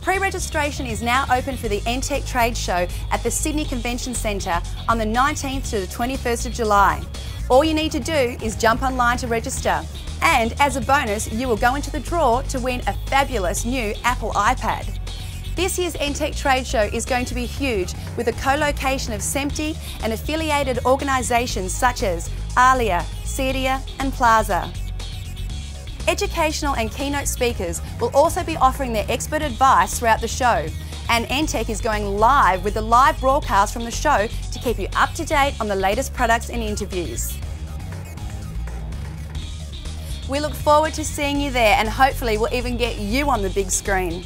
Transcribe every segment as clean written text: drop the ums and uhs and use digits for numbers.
Pre-registration is now open for the ENTECH trade show at the Sydney Convention Centre on the 19th to the 21st of July. All you need to do is jump online to register. And as a bonus, you will go into the draw to win a fabulous new Apple iPad. This year's ENTECH trade show is going to be huge, with a co-location of SEMTI and affiliated organisations such as ALIA, CEDIA and Plaza. Educational and keynote speakers will also be offering their expert advice throughout the show, and ENTECH is going live with the live broadcast from the show to keep you up to date on the latest products and interviews. We look forward to seeing you there, and hopefully we'll even get you on the big screen.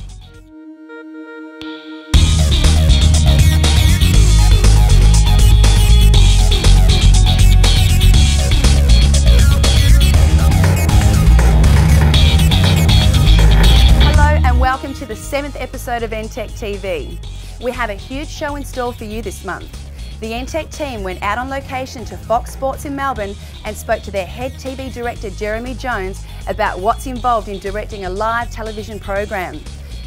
Welcome to the 7th episode of ENTECH TV. We have a huge show in store for you this month. The ENTECH team went out on location to Fox Sports in Melbourne and spoke to their head TV director Jeremy Jones about what's involved in directing a live television program.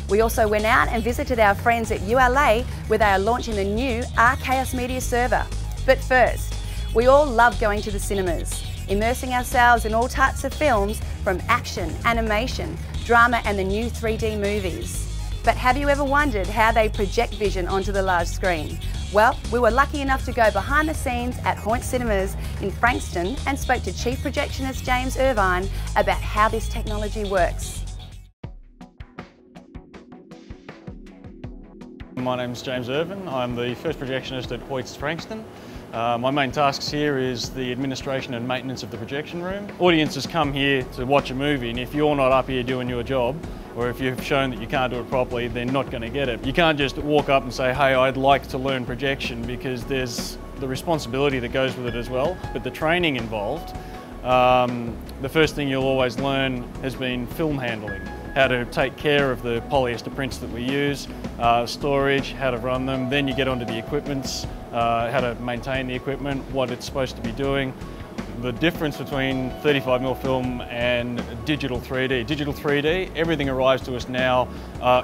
We also went out and visited our friends at ULA where they are launching the new Chaos Media server. But first, we all love going to the cinemas, immersing ourselves in all types of films from action, animation, drama and the new 3D movies. But have you ever wondered how they project vision onto the large screen? Well, we were lucky enough to go behind the scenes at Hoyt Cinemas in Frankston and spoke to Chief Projectionist James Irvine about how this technology works. My name's James Irvine. I'm the first projectionist at Hoyt's Frankston. My main tasks here is the administration and maintenance of the projection room. Audiences come here to watch a movie, and if you're not up here doing your job, or if you've shown that you can't do it properly, they're not going to get it. You can't just walk up and say, hey, I'd like to learn projection, because there's the responsibility that goes with it as well, but the training involved. The first thing you'll always learn has been film handling. How to take care of the polyester prints that we use, storage, how to run them. Then you get onto the equipments, how to maintain the equipment, what it's supposed to be doing. The difference between 35mm film and digital 3D. Digital 3D, everything arrives to us now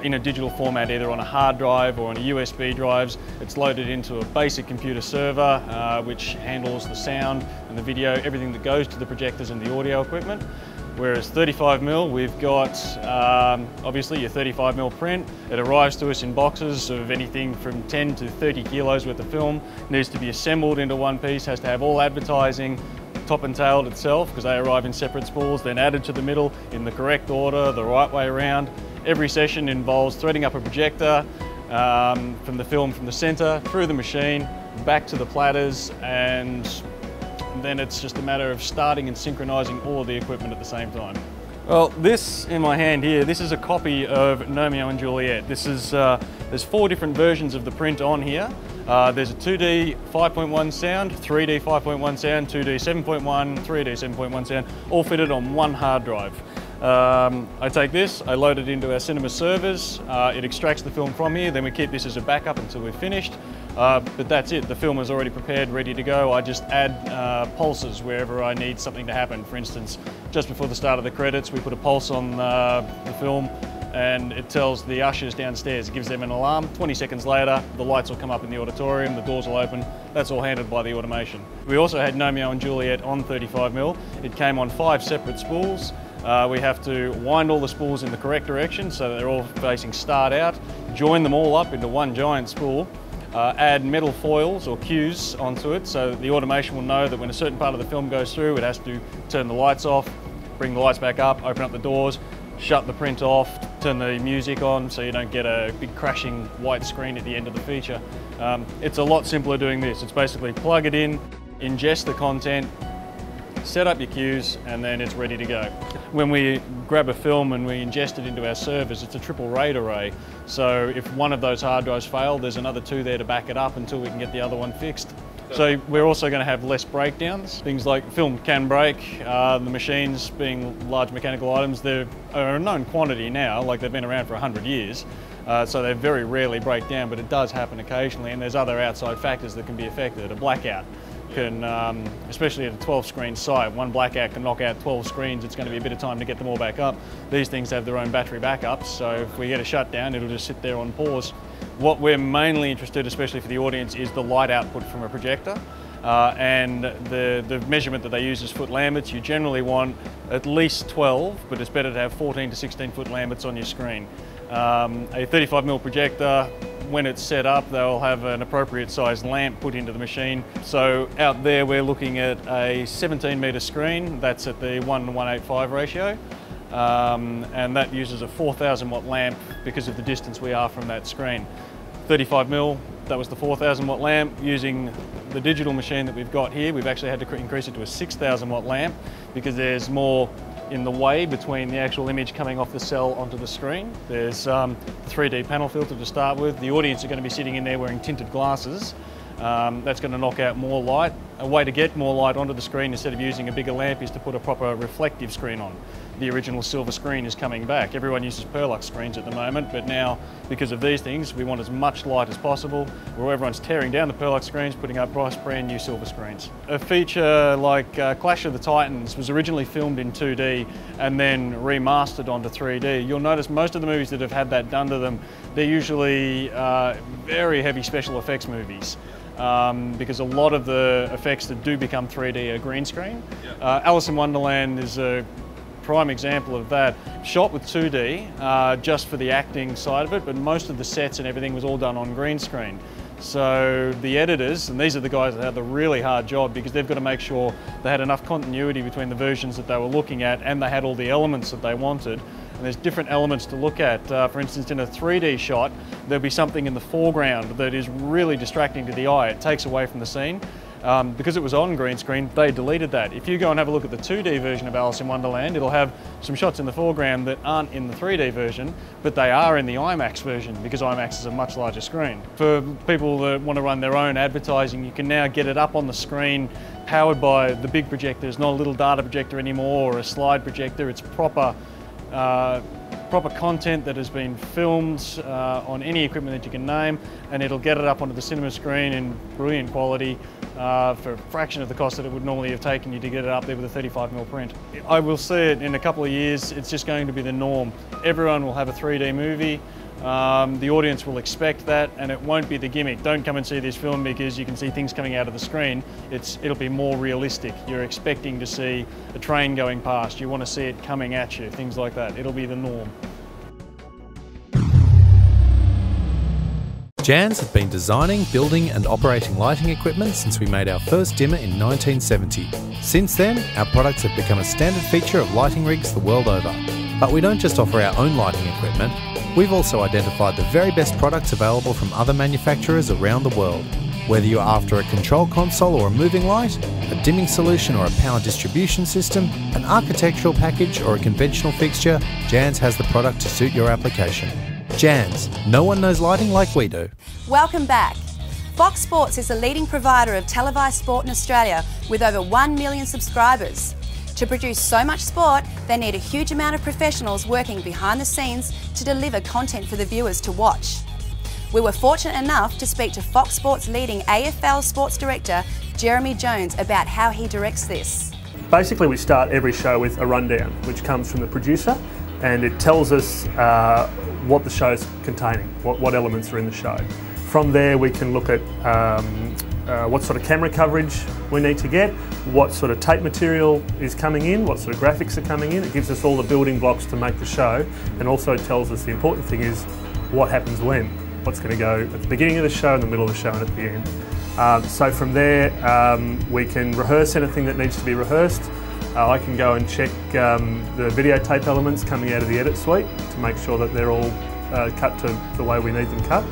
in a digital format, either on a hard drive or on a USB drives. It's loaded into a basic computer server, which handles the sound and the video, everything that goes to the projectors and the audio equipment. Whereas 35mm, we've got obviously your 35mm print. It arrives to us in boxes of anything from 10 to 30 kilos worth of film. It needs to be assembled into one piece, has to have all advertising, top and tailed itself, because they arrive in separate spools, then added to the middle in the correct order, the right way around. Every session involves threading up a projector from the film from the centre, through the machine, back to the platters, and then it's just a matter of starting and synchronising all of the equipment at the same time. Well, this in my hand here, this is a copy of Romeo and Juliet. This is, there's 4 different versions of the print on here. There's a 2D 5.1 sound, 3D 5.1 sound, 2D 7.1, 3D 7.1 sound, all fitted on one hard drive. I take this, I load it into our cinema servers, it extracts the film from here, then we keep this as a backup until we're finished. But that's it, the film is already prepared, ready to go. I just add pulses wherever I need something to happen. For instance, just before the start of the credits, we put a pulse on the film and it tells the ushers downstairs, it gives them an alarm. 20 seconds later, the lights will come up in the auditorium, the doors will open. That's all handled by the automation. We also had Romeo and Juliet on 35mm. It came on 5 separate spools. We have to wind all the spools in the correct direction so that they're all facing start out, join them all up into one giant spool, add metal foils or cues onto it so that the automation will know that when a certain part of the film goes through, it has to turn the lights off, bring the lights back up, open up the doors, shut the print off, turn the music on so you don't get a big crashing white screen at the end of the feature. It's a lot simpler doing this. It's basically plug it in, ingest the content, set up your cues, and then it's ready to go. When we grab a film and we ingest it into our servers, it's a triple RAID array. So if one of those hard drives fail, there's another 2 there to back it up until we can get the other one fixed. So we're also going to have less breakdowns. Things like film can break, the machines being large mechanical items, they're a known quantity now, like they've been around for 100 years. So they very rarely break down, but it does happen occasionally, and there's other outside factors that can be affected. A blackout. can, especially at a 12-screen site, one blackout can knock out 12 screens. It's going to be a bit of time to get them all back up. These things have their own battery backups, so if we get a shutdown, it'll just sit there on pause. What we're mainly interested, especially for the audience, is the light output from a projector. And the measurement that they use is foot lamberts. You generally want at least 12, but it's better to have 14 to 16 foot lamberts on your screen. A 35mm projector, when it's set up, they'll have an appropriate sized lamp put into the machine. So out there we're looking at a 17-metre screen, that's at the 1:185 ratio. And that uses a 4,000 watt lamp because of the distance we are from that screen. 35mm, that was the 4,000 watt lamp. Using the digital machine that we've got here, we've actually had to increase it to a 6,000 watt lamp because there's more in the way between the actual image coming off the cell onto the screen. There's 3D panel filter to start with. The audience are going to be sitting in there wearing tinted glasses. That's going to knock out more light. A way to get more light onto the screen instead of using a bigger lamp is to put a proper reflective screen on. The original silver screen is coming back. Everyone uses Perlux screens at the moment, but now because of these things we want as much light as possible, where everyone's tearing down the Perlux screens, putting up brand new silver screens. A feature like Clash of the Titans was originally filmed in 2D and then remastered onto 3D. You'll notice most of the movies that have had that done to them, they're usually very heavy special effects movies. Because a lot of the effects that do become 3D are green screen. Alice in Wonderland is a prime example of that. Shot with 2D just for the acting side of it, but most of the sets and everything was all done on green screen. So the editors, and these are the guys that had the really hard job because they've got to make sure they had enough continuity between the versions that they were looking at and they had all the elements that they wanted. And there's different elements to look at. For instance, in a 3D shot, there'll be something in the foreground that is really distracting to the eye. It takes away from the scene. Because it was on green screen, they deleted that. If you go and have a look at the 2D version of Alice in Wonderland, it'll have some shots in the foreground that aren't in the 3D version, but they are in the IMAX version because IMAX is a much larger screen. For people that want to run their own advertising, you can now get it up on the screen powered by the big projector. It's not a little data projector anymore or a slide projector. It's proper content that has been filmed on any equipment that you can name, and it'll get it up onto the cinema screen in brilliant quality for a fraction of the cost that it would normally have taken you to get it up there with a 35mm print. I will see it in a couple of years. It's just going to be the norm. Everyone will have a 3D movie. The audience will expect that, and it won't be the gimmick. Don't come and see this film because you can see things coming out of the screen. It'll be more realistic. You're expecting to see a train going past. You want to see it coming at you, things like that. It'll be the norm. Jans have been designing, building and operating lighting equipment since we made our first dimmer in 1970. Since then, our products have become a standard feature of lighting rigs the world over. But we don't just offer our own lighting equipment. We've also identified the very best products available from other manufacturers around the world. Whether you're after a control console or a moving light, a dimming solution or a power distribution system, an architectural package or a conventional fixture, Jans has the product to suit your application. Jans, no one knows lighting like we do. Welcome back. Fox Sports is the leading provider of televised sport in Australia with over 1 million subscribers. To produce so much sport, they need a huge amount of professionals working behind the scenes to deliver content for the viewers to watch. We were fortunate enough to speak to Fox Sports leading AFL Sports Director, Jeremy Jones, about how he directs this. Basically, we start every show with a rundown, which comes from the producer, and it tells us what the show's containing, what elements are in the show. From there, we can look at what sort of camera coverage we need to get, what sort of tape material is coming in, what sort of graphics are coming in. It gives us all the building blocks to make the show, and also tells us the important thing is what happens when, what's going to go at the beginning of the show, in the middle of the show and at the end. So from there, we can rehearse anything that needs to be rehearsed. I can go and check the videotape elements coming out of the edit suite to make sure that they're all cut to the way we need them cut.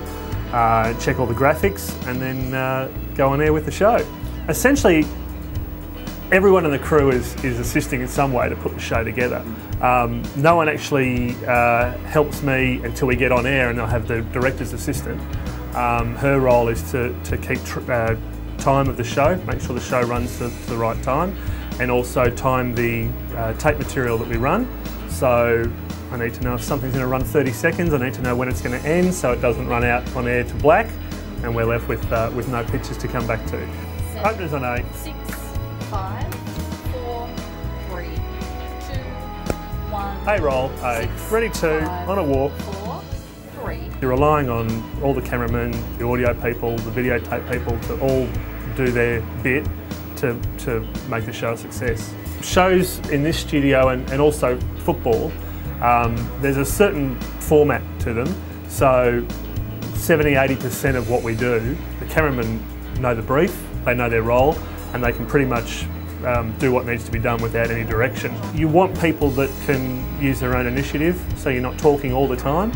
Check all the graphics and then go on air with the show. Essentially, everyone in the crew is assisting in some way to put the show together. No one actually helps me until we get on air, and I have the director's assistant. Her role is to keep time of the show, make sure the show runs to the right time, and also time the tape material that we run. So I need to know if something's going to run 30 seconds, I need to know when it's going to end so it doesn't run out on air to black and we're left with no pictures to come back to. So Openers on 8. 6, 5, 4, 3, 2, 1. A roll, A. Ready 2, on a walk. 4, 3. You're relying on all the cameramen, the audio people, the videotape people to all do their bit to make the show a success. Shows in this studio and also football, there's a certain format to them. So 70–80% of what we do, the cameramen know the brief, they know their role, and they can pretty much do what needs to be done without any direction. You want people that can use their own initiative, so you're not talking all the time,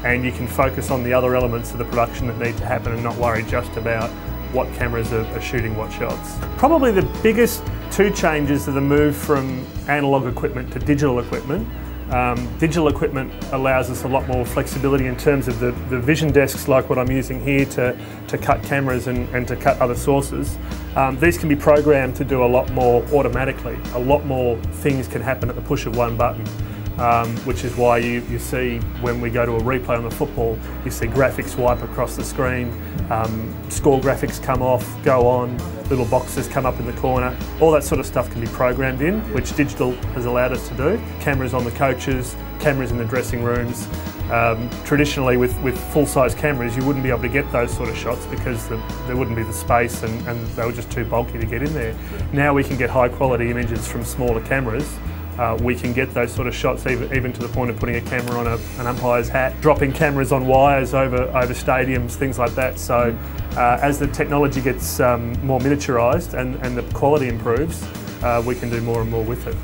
and you can focus on the other elements of the production that need to happen and not worry just about what cameras are shooting what shots. Probably the biggest two changes are the move from analogue equipment to digital equipment. Digital equipment allows us a lot more flexibility in terms of the vision desks like what I'm using here to cut cameras and to cut other sources. These can be programmed to do a lot more automatically. A lot more things can happen at the push of one button, which is why you see when we go to a replay on the football, you see graphics wipe across the screen, score graphics come off, go on, little boxes come up in the corner. All that sort of stuff can be programmed in, which digital has allowed us to do. Cameras on the coaches, cameras in the dressing rooms. Traditionally with full-size cameras you wouldn't be able to get those sort of shots because there wouldn't be the space and they were just too bulky to get in there. Now we can get high quality images from smaller cameras. We can get those sort of shots even to the point of putting a camera on an umpire's hat, dropping cameras on wires over stadiums, things like that. So as the technology gets more miniaturised and the quality improves, we can do more and more with it.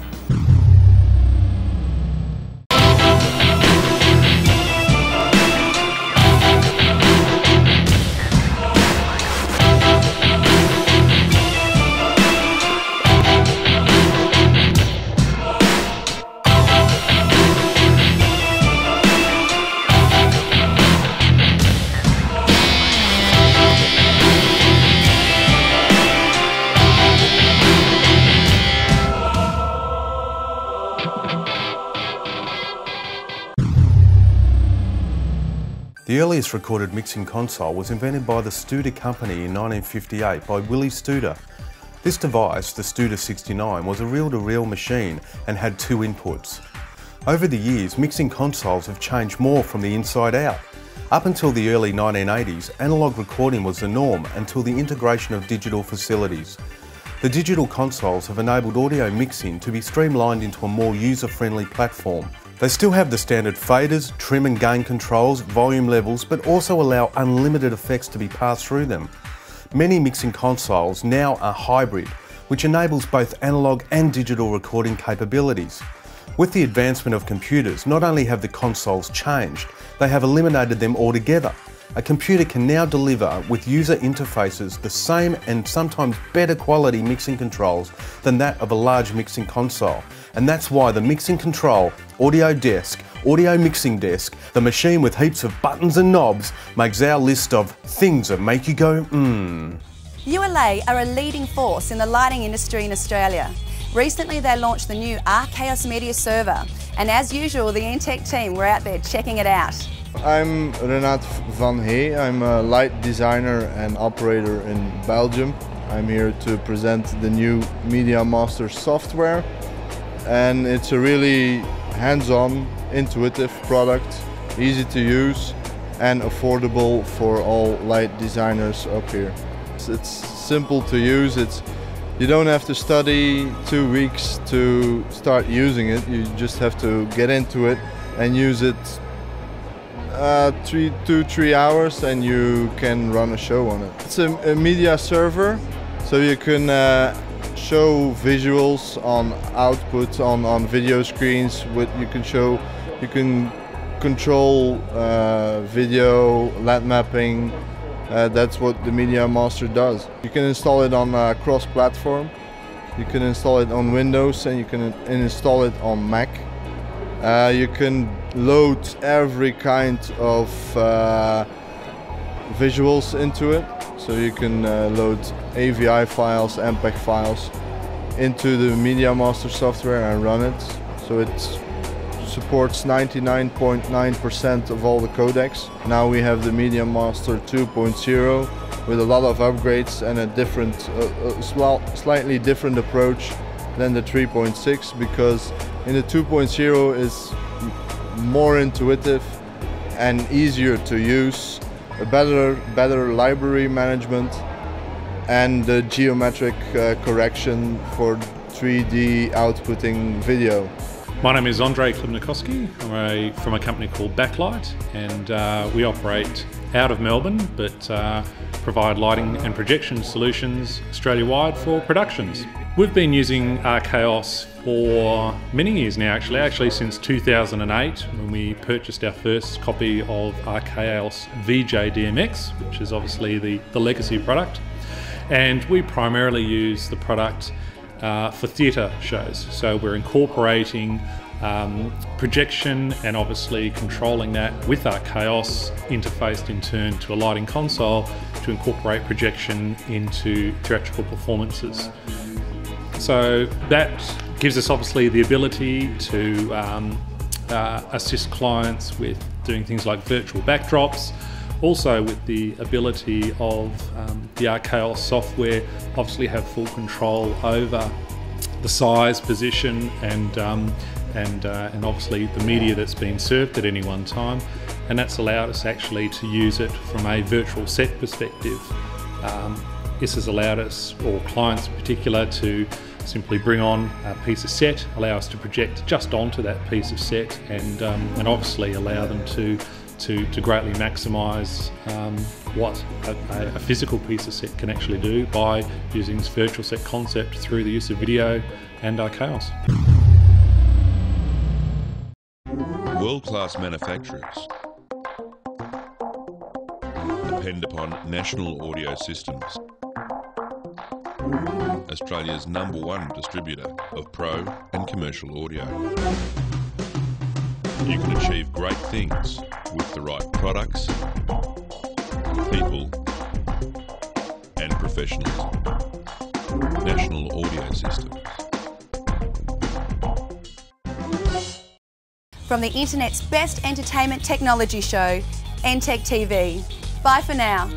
The earliest recorded mixing console was invented by the Studer Company in 1958 by Willie Studer. This device, the Studer 69, was a reel-to-reel machine and had two inputs. Over the years, mixing consoles have changed more from the inside out. Up until the early 1980s, analogue recording was the norm until the integration of digital facilities. The digital consoles have enabled audio mixing to be streamlined into a more user-friendly platform. They still have the standard faders, trim and gain controls, volume levels, but also allow unlimited effects to be passed through them. Many mixing consoles now are hybrid, which enables both analogue and digital recording capabilities. With the advancement of computers, not only have the consoles changed, they have eliminated them altogether. A computer can now deliver with user interfaces the same and sometimes better quality mixing controls than that of a large mixing console. And that's why the mixing control, audio desk, audio mixing desk, the machine with heaps of buttons and knobs makes our list of things that make you go, ULA are a leading force in the lighting industry in Australia. Recently they launched the new Chaos Media server, and as usual the ENTECH team were out there checking it out. I'm Renat van Hey. I'm a light designer and operator in Belgium. I'm here to present the new Media Master software, and it's a really hands-on, intuitive product, easy to use and affordable for all light designers up here. It's simple to use. You don't have to study 2 weeks to start using it. You just have to get into it and use it 2–3 hours and you can run a show on it. It's a media server, so you can show visuals on output on video screens. You can control video, LED mapping. That's what the Media Master does. You can install it on cross-platform. You can install it on Windows and you can install it on Mac. You can load every kind of visuals into it. So you can load AVI files, MPEG files into the Media Master software and run it. So it's supports 99.9% of all the codecs. Now we have the Media Master 2.0 with a lot of upgrades and a different, slightly different approach than the 3.6, because in the 2.0 is more intuitive and easier to use, a better library management, and the geometric correction for 3D outputting video. My name is Andrei Klibnikowski. I'm from a company called Backlight, and we operate out of Melbourne, but provide lighting and projection solutions Australia-wide for productions. We've been using Archaos for many years now, actually since 2008, when we purchased our first copy of Archaos VJ DMX, which is obviously the legacy product. And we primarily use the product for theatre shows. So we're incorporating projection and obviously controlling that with Archaos, interfaced in turn to a lighting console to incorporate projection into theatrical performances. So that gives us obviously the ability to assist clients with doing things like virtual backdrops, also with the ability of the Archaos software obviously have full control over the size, position and obviously the media that's been served at any one time, and that's allowed us actually to use it from a virtual set perspective. This has allowed us, or clients in particular, to simply bring on a piece of set, allow us to project just onto that piece of set, and obviously allow them to greatly maximise what a physical piece of set can actually do by using this virtual set concept through the use of video and Archaos. World-class manufacturers depend upon National Audio Systems, Australia's #1 distributor of pro and commercial audio. You can achieve great things with the right products, people and professionals. National Audio Systems. From the internet's best entertainment technology show, ENTECH TV. Bye for now.